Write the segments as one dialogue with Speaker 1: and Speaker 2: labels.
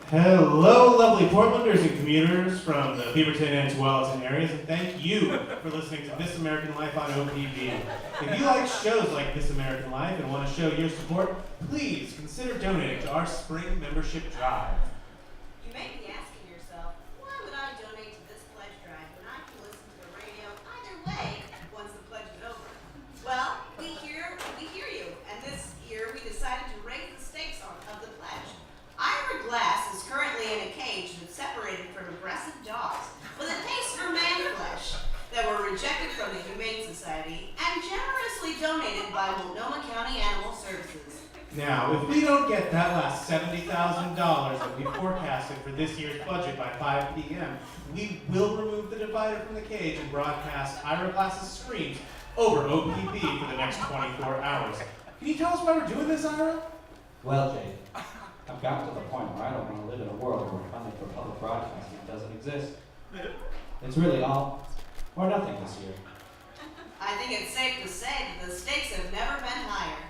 Speaker 1: Hello, lovely Portlanders and commuters from the Beaverton and Tualatin areas, and thank you for listening to This American Life on OPB. If you like shows like This American Life and want to show your support, please consider donating to our spring membership drive.
Speaker 2: You may be asking yourself, why would I donate to this pledge drive when I can listen to the radio either way once the pledge is over? Well, we hear you, and this year we decided to raise the stakes of the pledge. Ira Glass is currently in a cage that's separated from aggressive dogs with a taste for man flesh that were rejected from the Humane Society and generously donated by Multnomah County Animal Services.
Speaker 1: Now, if we don't get that last $70,000 that we forecasted for this year's budget by 5 p.m., we will remove the divider from the cage and broadcast Ira Glass's screams over OPB for the next 24 hours. Can you tell us why we're doing this, Ira?
Speaker 3: Well, Jay, I've gotten to the point where I don't want to live in a world where funding for public broadcasting doesn't exist. It's really all or nothing this year.
Speaker 2: I think it's safe to say that the stakes have never been higher.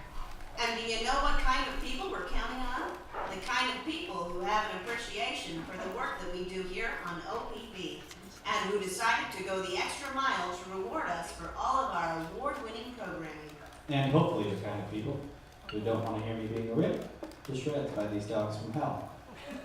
Speaker 2: And do you know what kind of people we're counting on? The kind of people who have an appreciation for the work that we do here on OPB, and who decided to go the extra mile to reward us for all of our award-winning programming.
Speaker 3: And hopefully the kind of people who don't want to hear me being ripped to shreds by these dogs from hell.
Speaker 2: And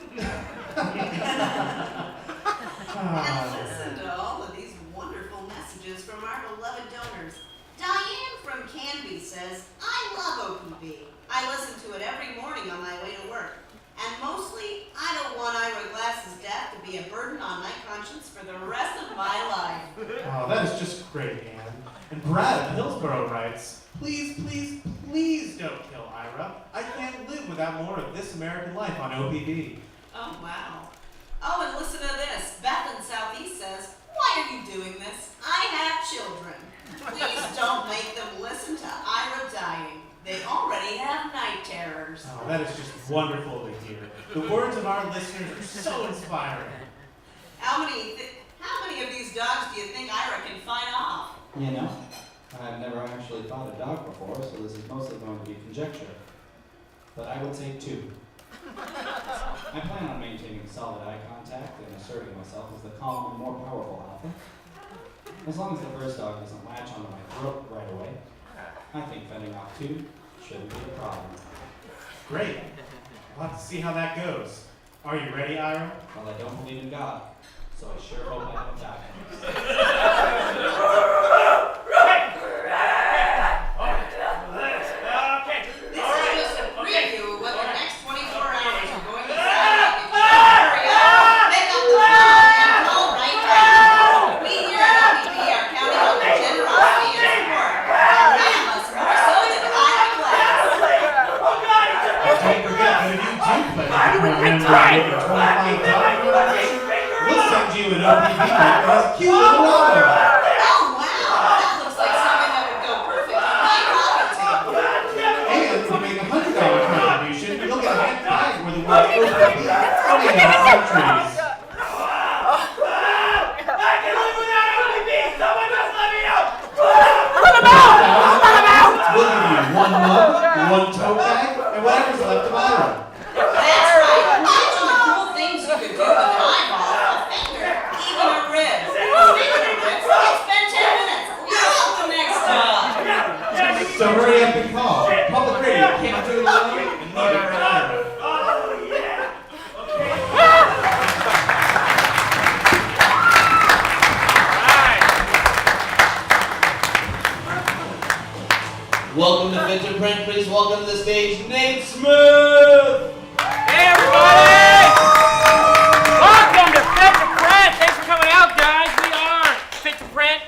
Speaker 2: listen to all of these wonderful messages from our beloved donors. Diane from Canby says, I love OPB. I listen to it every morning on my way to work. And mostly, I don't want Ira Glass's death to be a burden on my conscience for the rest of my life.
Speaker 1: Oh, that is just great, Anne. And Brad of Hillsborough writes, please, please, please don't kill Ira. I can't live without more of This American Life on OPB.
Speaker 2: Oh, wow. Oh, and listen to this. Beth in Southeast says, why are you doing this? I have children. Please don't make them listen to Ira dying. They already have night terrors.
Speaker 1: Oh, that is just wonderful to hear. The words of our listeners are so inspiring.
Speaker 2: How many of these dogs do you think Ira can fight off?
Speaker 3: You know, I've never actually fought a dog before, so this is mostly going to be conjecture. But I would say 2. I plan on maintaining solid eye contact and asserting myself as the calm and more powerful alpha. As long as the first dog doesn't latch onto my throat right away, I think fending off 2 shouldn't be a problem.
Speaker 1: Great. We'll have to see how that goes. Are you ready, Ira?
Speaker 3: Well, I don't believe in God, so I sure hope I don't die.
Speaker 2: This is just a preview of what the next 24 hours are going to sound like if you don't hurry up, pick up the phone, and call right now. We here at OPB are counting on the generosity and support of none of us more so than Ira Glass.
Speaker 1: Don't forget that if you do pledge to become a member of over $25, we'll send you an OPB book as cute as a water.
Speaker 2: Oh, wow. That looks like something that would go perfect with my coffee table.
Speaker 1: And if you make a $100 contribution, you'll get a hand bag where the word OPB is from the United countries. We'll give you 1 mug, 1 tote bag, and whatever's left of Ira.
Speaker 2: That's right. Imagine the cool things you could do with an eyeball, a finger, even a rib. Speaking of ribs, it's been 10 minutes. You're on the next stop.
Speaker 1: So hurry up and call. Public radio can't do it alone, and neither can Ira.
Speaker 4: Welcome to Fit to Print. Please welcome to the stage Nate Smith.
Speaker 5: Hey everybody! Welcome to Fit to Print. Thanks for coming out, guys. We are Fit to Print.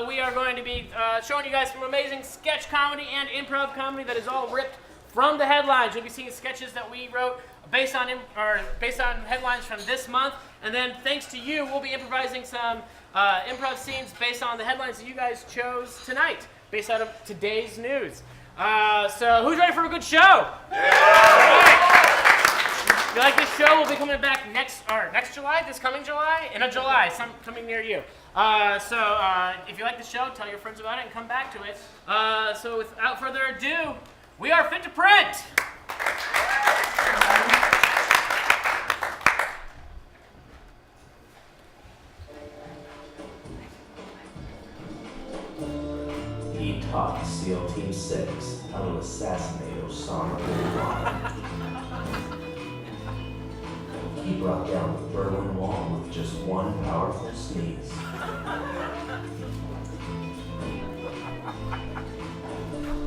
Speaker 5: We are going to be showing you guys some amazing sketch comedy and improv comedy that is all ripped from the headlines. You'll be seeing sketches that we wrote based on headlines from this month, and then thanks to you, we'll be improvising some improv scenes based on the headlines that you guys chose tonight, based out of today's news. So who's ready for a good show? If you like this show, we'll be coming back next July, this coming July, in a July, coming near you. So if you like the show, tell your friends about it and come back to it. So without further ado, we are Fit to Print.
Speaker 6: assassinate Osama bin Laden. He brought down the Berlin Wall with just one powerful sneeze.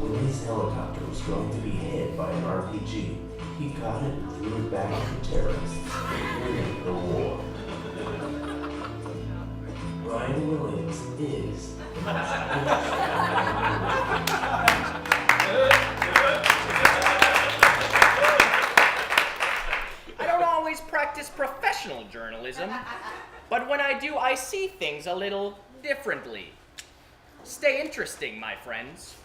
Speaker 6: When his helicopter was going to be hit by an RPG, he caught it and threw it back at the terrorists, winning the war. Brian Williams is the most
Speaker 7: I don't always practice professional journalism, but when I do, I see things a little differently. Stay interesting, my friends.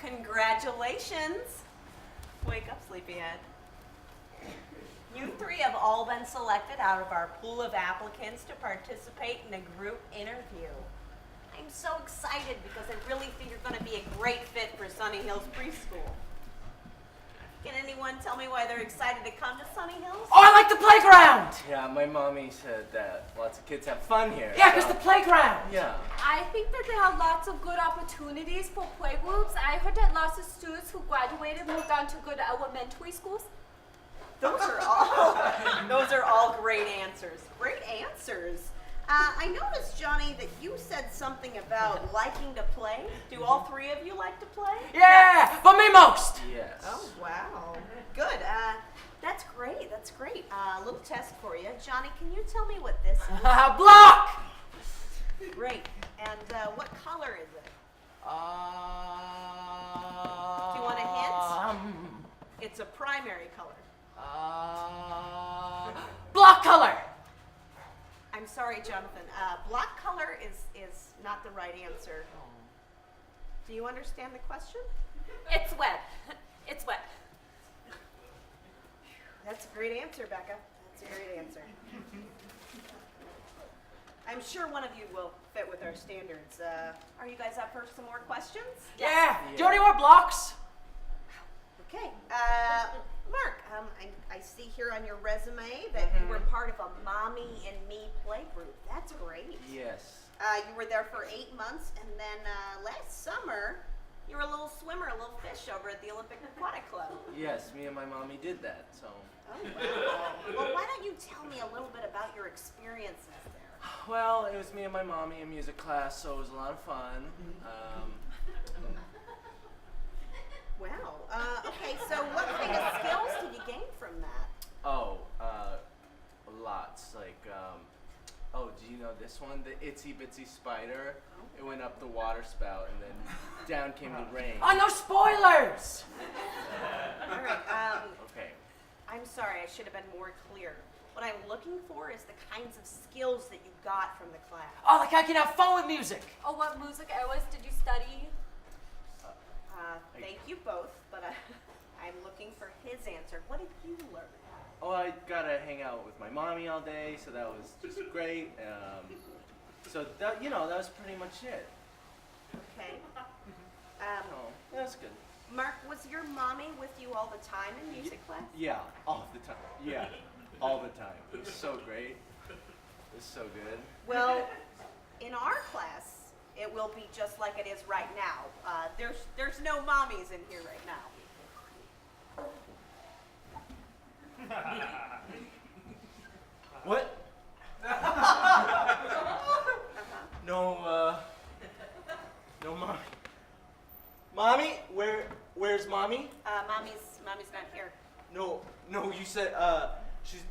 Speaker 2: Congratulations! Wake up, sleepyhead. You three have all been selected out of our pool of applicants to participate in a group interview. I'm so excited because I really think you're going to be a great fit for Sunny Hills Preschool. Can anyone tell me why they're excited to come to Sunny Hills?
Speaker 5: Oh, I like the playground!
Speaker 8: Yeah, my mommy said that lots of kids have fun here.
Speaker 5: Yeah, because the playground!
Speaker 8: Yeah.
Speaker 9: I think that there are lots of good opportunities for playgroups. I heard that lots of students who graduated moved on to good elementary schools.
Speaker 2: Those are all great answers. Great answers. I noticed, Johnny, that you said something about liking to play. Do all three of you like to play?
Speaker 5: Yeah, but me most!
Speaker 8: Yes.
Speaker 2: Oh, wow. Good. That's great. That's great. A little test for you. Johnny, can you tell me what this is?
Speaker 5: Block!
Speaker 2: Great. And what color is it? Do you want a hint? It's a primary color.
Speaker 5: Block color!
Speaker 2: I'm sorry, Jonathan. Block color is not the right answer. Do you understand the question?
Speaker 9: It's wet. It's wet.
Speaker 2: That's a great answer, Becca. That's a great answer. I'm sure one of you will fit with our standards. Are you guys up for some more questions?
Speaker 5: Yeah. Do you already wear blocks?
Speaker 2: Okay. Mark, I see here on your resume that you were part of a Mommy and Me play group. That's great.
Speaker 8: Yes.
Speaker 2: You were there for 8 months, and then last summer, you were a little swimmer, a little fish over at the Olympic Aquatic Club.
Speaker 8: Yes, me and my mommy did that, so.
Speaker 2: Oh, wow. Well, why don't you tell me a little bit about your experiences there?
Speaker 8: Well, it was me and my mommy in music class, so it was a lot of fun.
Speaker 2: Wow. Okay, so what kind of skills did you gain from that?
Speaker 8: Lots. Like, do you know this one? The Itsy Bitsy Spider. It went up the water spout, and then down came the rain.
Speaker 5: Oh, no spoilers!
Speaker 2: All right.
Speaker 8: Okay.
Speaker 2: I'm sorry, I should have been more clear. What I'm looking for is the kinds of skills that you got from the class.
Speaker 5: Oh, like I can have fun with music.
Speaker 9: Oh, what music hours did you study?
Speaker 2: Thank you both, but I'm looking for his answer. What did you learn?
Speaker 8: Oh, I got to hang out with my mommy all day, so that was just great. So that was pretty much it.
Speaker 2: Okay.
Speaker 8: Oh, that was good.
Speaker 2: Mark, was your mommy with you all the time in music class?
Speaker 8: Yeah, all the time. Yeah, all the time. It was so great. It was so good.
Speaker 2: Well, in our class, it will be just like it is right now. There's no mommies in here right now.
Speaker 8: What? No mommy. Mommy? Where's mommy?
Speaker 2: Mommy's not here.
Speaker 8: No, you said, she's,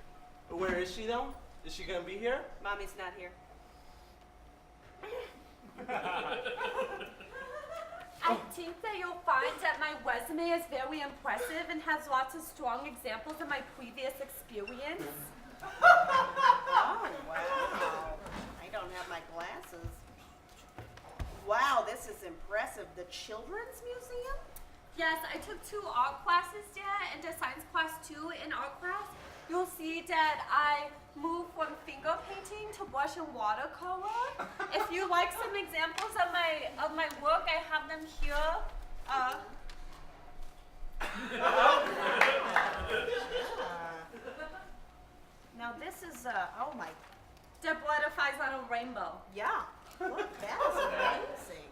Speaker 8: where is she though? Is she gonna be here?
Speaker 2: Mommy's not here.
Speaker 9: I think that you'll find that my resume is very impressive and has lots of strong examples of my previous experience.
Speaker 2: Oh, wow. I don't have my glasses. wow, this is impressive. The Children's Museum?
Speaker 9: Yes, I took 2 art classes there and a science class too. In art class, you'll see that I move from finger painting to brush and watercolor. If you like some examples of my work, I have them here.
Speaker 2: Now this is, oh my,
Speaker 9: The butterflies on a rainbow.
Speaker 2: yeah. Look, that is amazing.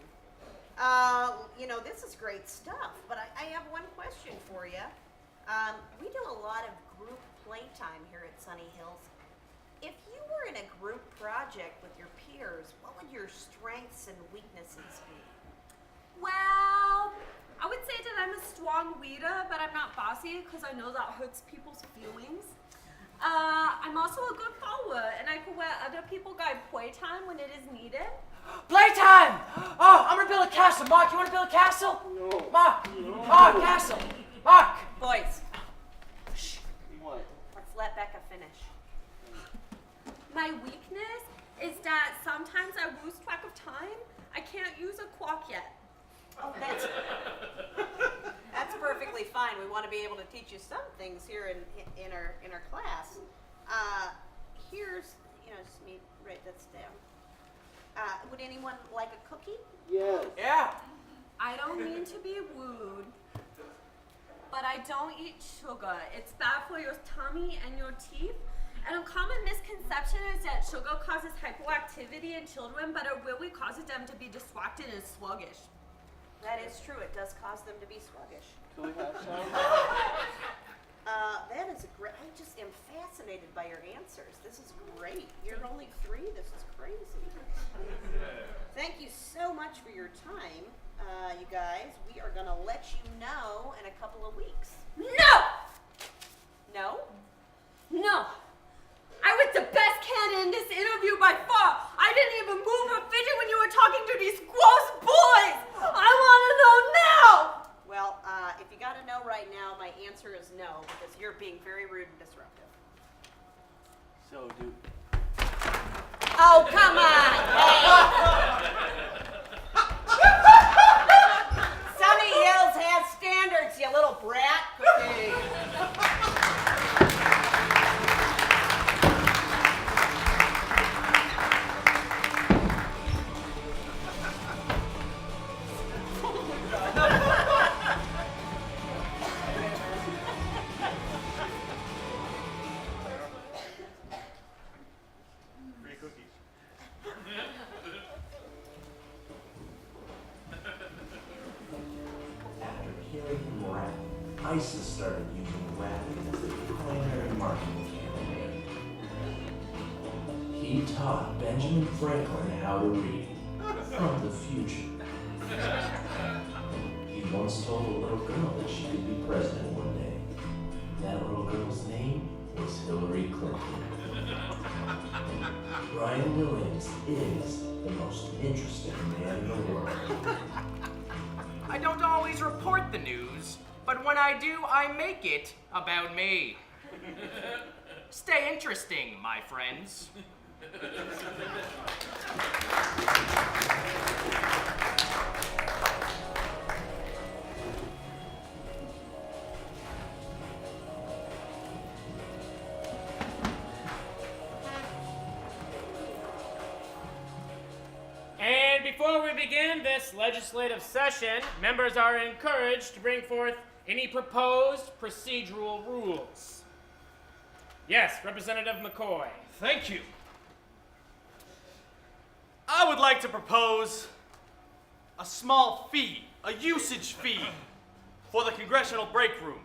Speaker 2: You know, this is great stuff, but I have one question for you. We do a lot of group playtime here at Sunny Hills. If you were in a group project with your peers, what would your strengths and weaknesses be?
Speaker 9: Well, I would say that I'm a strong leader, but I'm not bossy because I know that hurts people's feelings. I'm also a good follower, and I can let other people guide playtime when it is needed.
Speaker 5: Playtime! Oh, I'm gonna build a castle. Mark, you wanna build a castle? No. Mark! Oh, castle! Mark!
Speaker 2: Boys,
Speaker 8: What?
Speaker 2: let's let Becca finish.
Speaker 9: My weakness is that sometimes I lose track of time. I can't use a clock yet.
Speaker 2: Oh, that's perfectly fine. We want to be able to teach you some things here in our class. Here's, just me write this down. Would anyone like a cookie?
Speaker 8: Yes.
Speaker 5: Yeah.
Speaker 9: I don't mean to be rude, but I don't eat sugar. It's bad for your tummy and your teeth. And a common misconception is that sugar causes hyperactivity in children, but it really causes them to be distracted and sluggish.
Speaker 2: That is true. It does cause them to be sluggish.
Speaker 8: Can we have some?
Speaker 2: That is a great. I just am fascinated by your answers. This is great. You're only 3. This is crazy. Thank you so much for your time, you guys. We are gonna let you know in a couple of weeks.
Speaker 9: No!
Speaker 2: No?
Speaker 9: No! I was the best candidate in this interview by far. I didn't even move or fidget when you were talking to these gross boys. I want to know now.
Speaker 2: Well, if you gotta know right now, my answer is no, because you're being very rude and disruptive.
Speaker 8: So, dude.
Speaker 2: Oh, come on! Sunny Hills has standards, you little brat. Okay.
Speaker 6: After hearing him rap, ISIS started using rapping as their primary marketing campaign. He taught Benjamin Franklin how to read from the future. He once told a little girl that she could be president one day. That little girl's name was Hillary Clinton. Brian Williams is the most interesting man in the world.
Speaker 7: I don't always report the news, but when I do, I make it about me. Stay interesting, my friends.
Speaker 5: And before we begin this legislative session, members are encouraged to bring forth any proposed procedural rules. Yes, Representative McCoy.
Speaker 10: Thank you. I would like to propose a small fee, a usage fee, for the congressional break room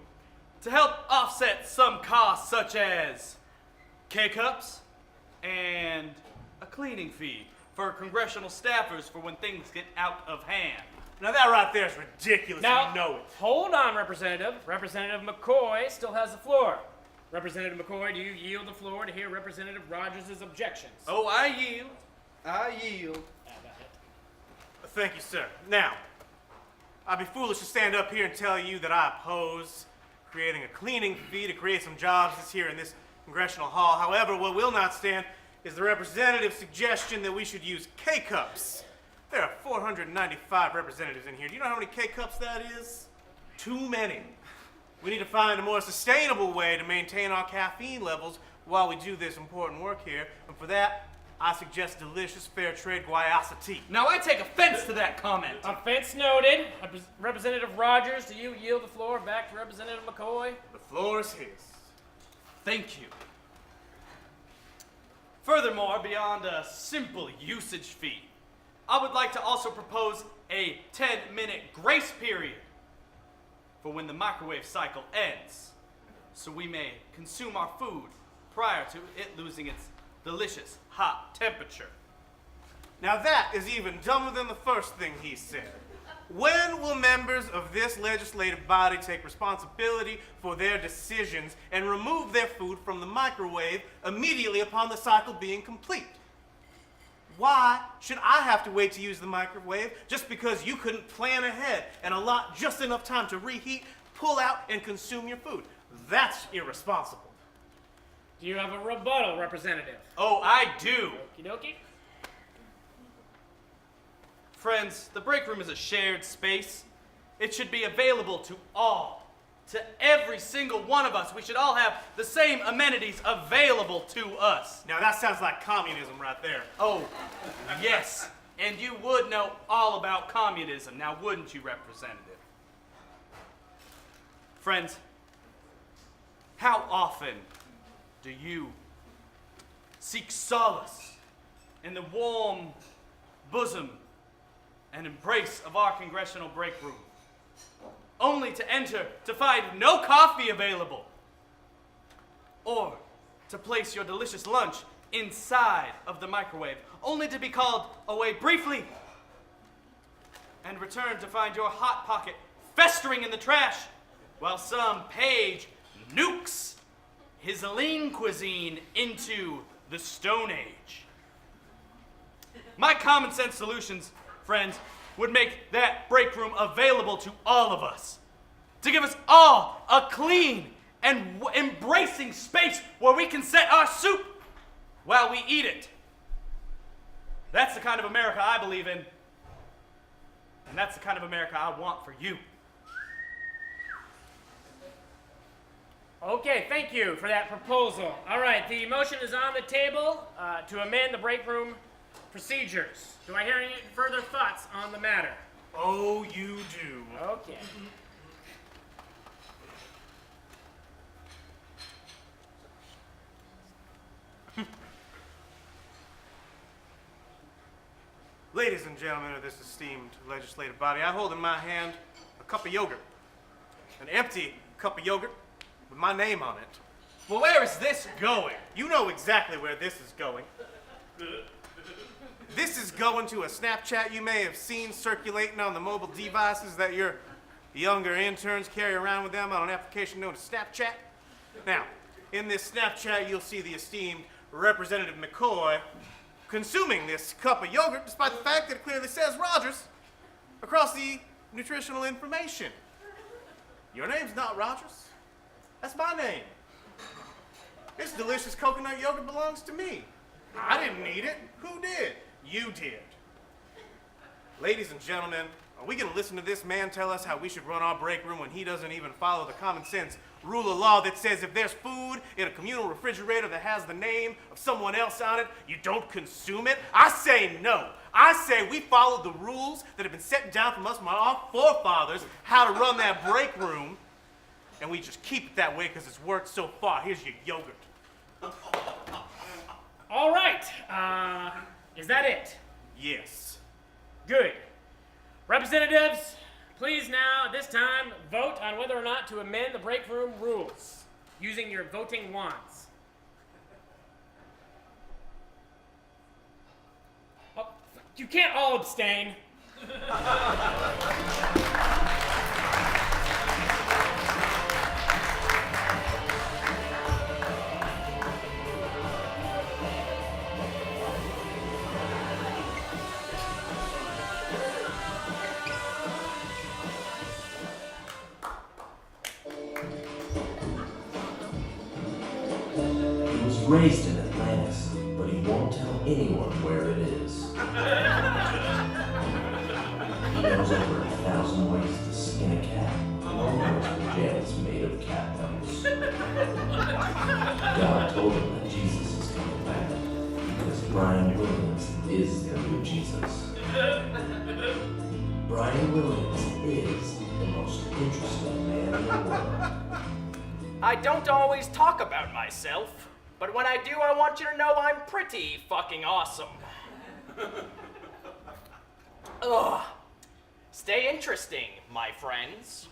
Speaker 10: to help offset some costs such as K-cups and a cleaning fee for congressional staffers for when things get out of hand.
Speaker 1: Now that right there is ridiculous.
Speaker 5: Now,
Speaker 1: You know it.
Speaker 5: hold on, Representative. Representative McCoy still has the floor. Representative McCoy, do you yield the floor to hear Representative Rogers' objections?
Speaker 10: Oh, I yield. I yield.
Speaker 1: Thank you, sir. Now, I'd be foolish to stand up here and tell you that I oppose creating a cleaning fee to create some jobs this here in this congressional hall. However, what will not stand is the representative's suggestion that we should use K-cups There are 495 representatives in here. Do you know how many K-Cups that is? Too many. We need to find a more sustainable way to maintain our caffeine levels while we do this important work here. And for that, I suggest delicious fair trade guayasa tea.
Speaker 10: Now I take offense to that comment.
Speaker 5: Offense noted. Representative Rogers, do you yield the floor back to Representative McCoy?
Speaker 1: The floor is his.
Speaker 10: Thank you. Furthermore, beyond a simple usage fee, I would like to also propose a 10-minute grace period for when the microwave cycle ends, so we may consume our food prior to it losing its delicious hot temperature.
Speaker 1: Now that is even dumber than the first thing he said. When will members of this legislative body take responsibility for their decisions and remove their food from the microwave immediately upon the cycle being complete? Why should I have to wait to use the microwave just because you couldn't plan ahead and allot just enough time to reheat, pull out, and consume your food? That's irresponsible.
Speaker 5: Do you have a rebuttal, Representative?
Speaker 10: Oh, I do.
Speaker 5: Okie dokie.
Speaker 10: Friends, the break room is a shared space. It should be available to all, to every single one of us. We should all have the same amenities available to us.
Speaker 1: Now that sounds like communism right there.
Speaker 10: Oh, yes. And you would know all about communism, now wouldn't you, Representative? Friends, how often do you seek solace in the warm bosom and embrace of our congressional break room, only to enter to find no coffee available, or to place your delicious lunch inside of the microwave, only to be called away briefly and return to find your hot pocket festering in the trash while some page nukes his lean cuisine into the Stone Age? My common sense solutions, friends, would make that break room available to all of us, to give us all a clean and embracing space where we can set our soup while we eat it. That's the kind of America I believe in, and that's the kind of America I want for you.
Speaker 5: Okay, thank you for that proposal. All right, the motion is on the table to amend the break room procedures. Do I hear any further thoughts on the matter?
Speaker 1: Oh, you do.
Speaker 5: Okay.
Speaker 1: Ladies and gentlemen of this esteemed legislative body, I hold in my hand a cup of yogurt. An empty cup of yogurt with my name on it.
Speaker 10: Well, where is this going?
Speaker 1: You know exactly where this is going. This is going to a Snapchat you may have seen circulating on the mobile devices that your younger interns carry around with them on an application known as Snapchat. Now, in this Snapchat, you'll see the esteemed Representative McCoy consuming this cup of yogurt, despite the fact that it clearly says Rogers across the nutritional information. Your name's not Rogers. That's my name. This delicious coconut yogurt belongs to me. I didn't need it. Who did? You did. Ladies and gentlemen, are we going to listen to this man tell us how we should run our break room when he doesn't even follow the common sense rule of law that says if there's food in a communal refrigerator that has the name of someone else on it, you don't consume it? I say no. I say we follow the rules that have been set down from us by our forefathers how to run that break room, and we just keep it that way because it's worked so far. Here's your yogurt.
Speaker 5: All right. Is that it?
Speaker 1: Yes.
Speaker 5: Good. Representatives, please now, at this time, vote on whether or not to amend the break room rules using your voting wands. Oh, you can't all abstain.
Speaker 6: He was raised in Atlantis, but he won't tell anyone where it is. There's over 1,000 ways to skin a cat. No knows the jail is made of cat pellets. God told him that Jesus is coming back because Brian Williams is the new Jesus. Brian Williams is the most interesting man in the world.
Speaker 7: I don't always talk about myself, but when I do, I want you to know I'm pretty fucking awesome. Ugh. Stay interesting, my friends.